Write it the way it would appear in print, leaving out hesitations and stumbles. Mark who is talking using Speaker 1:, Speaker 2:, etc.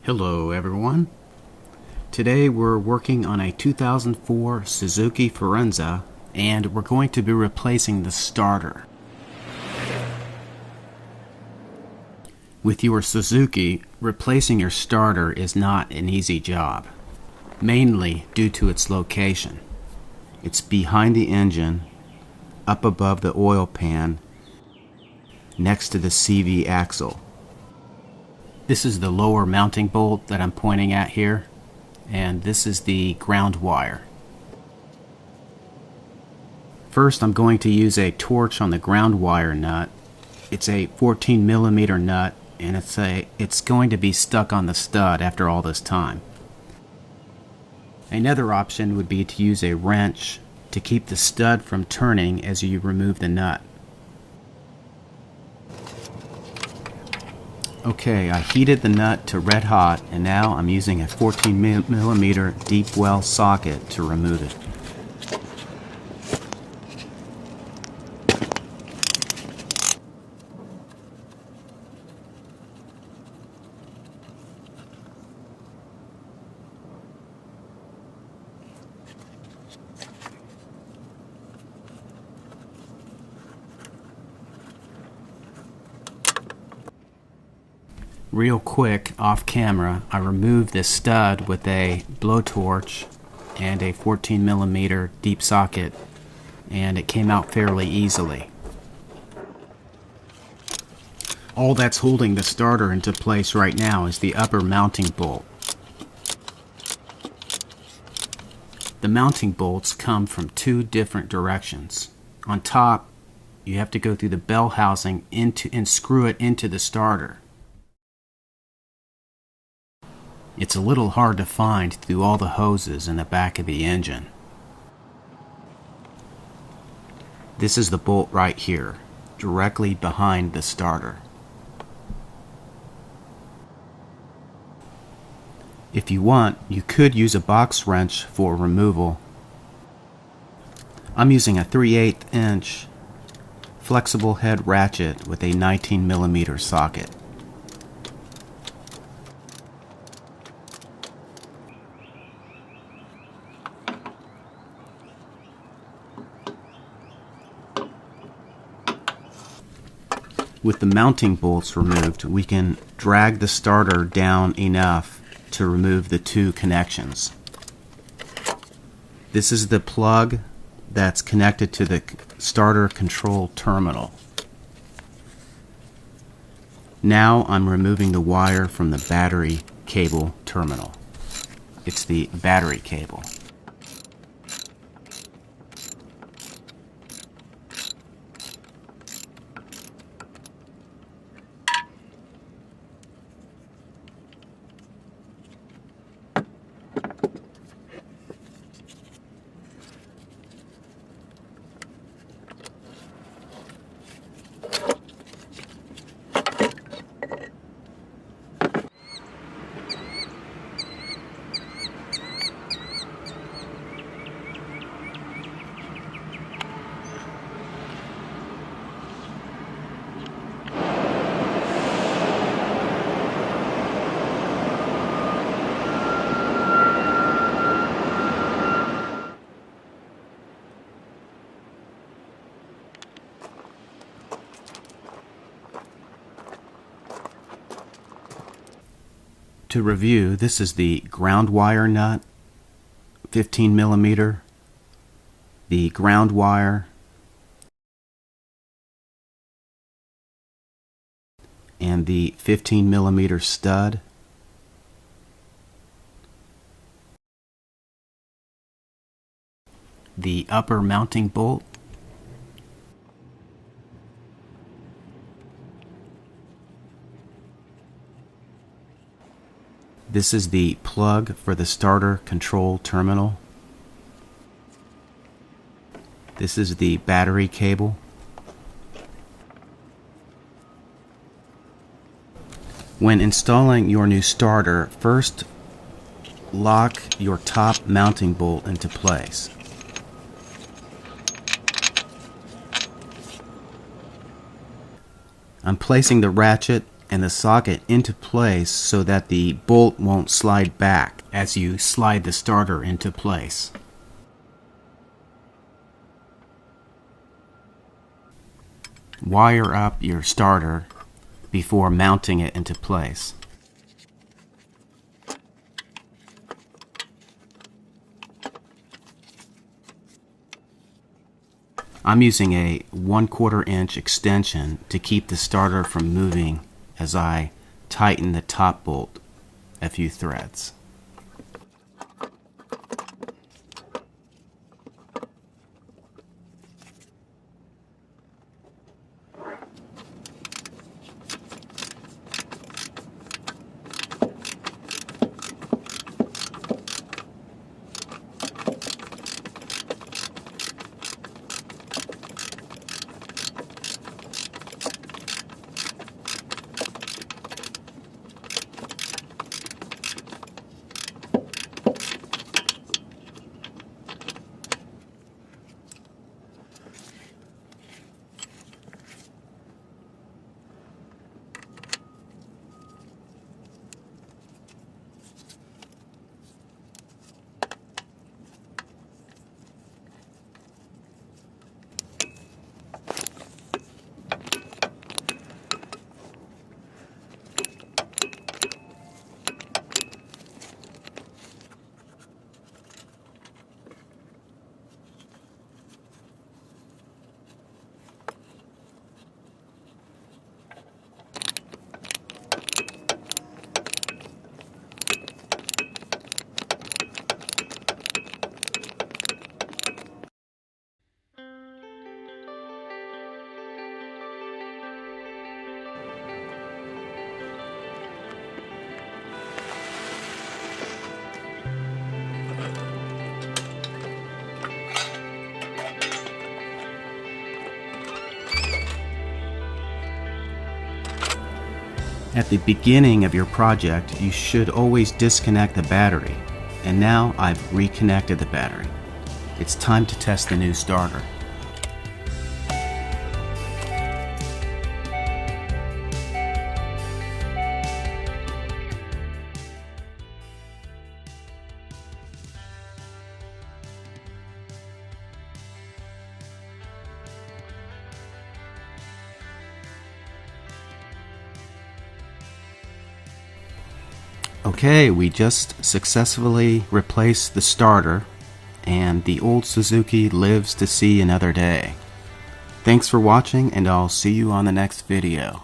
Speaker 1: Hello everyone. Today we're working on a 2004 Suzuki Forenza and we're going to be replacing the starter. With your Suzuki, replacing your starter is not an easy job, mainly due to its location. It's behind the engine, up above the oil pan, next to the CV axle. This is the lower mounting bolt that I'm pointing at here, and this is the ground wire. First, I'm going to use a torch on the ground wire nut. It's a 14mm nut, and it's going to be stuck on the stud after all this time. Another option would be to use a wrench to keep the stud from turning as you remove the nut. Okay, I heated the nut to red hot, and now I'm using a 14mm deep well socket to remove it. Real quick, off camera, I removed this stud with a blowtorch and a 14mm deep socket, and it came out fairly easily. All that's holding the starter into place right now is the upper mounting bolt. The mounting bolts come from two different directions. On top, you have to go through the bell housing and screw it into the starter. It's a little hard to find through all the hoses in the back of the engine. This is the bolt right here, directly behind the starter. If you want, you could use a box wrench for removal. I'm using a 3/8 inch flexible head ratchet with a 19mm socket. With the mounting bolts removed, we can drag the starter down enough to remove the two connections. This is the plug that's connected to the starter control terminal. Now I'm removing the wire from the battery cable terminal. It's the battery cable. To review, this is the ground wire nut, 15mm, the ground wire, and the 15mm stud, the upper mounting bolt, this is the plug for the starter control terminal. This is the battery cable. When installing your new starter, first lock your top mounting bolt into place. I'm placing the ratchet and the socket into place so that the bolt won't slide back as you slide the starter into place. Wire up your starter before mounting it into place. I'm using a 1/4 inch extension to keep the starter from moving as I tighten the top bolt a few threads. At the beginning of your project, you should always disconnect the battery, and now I've reconnected the battery. It's time to test the new starter. Okay, we just successfully replaced the starter, and the old Suzuki lives to see another day. Thanks for watching, and I'll see you on the next video.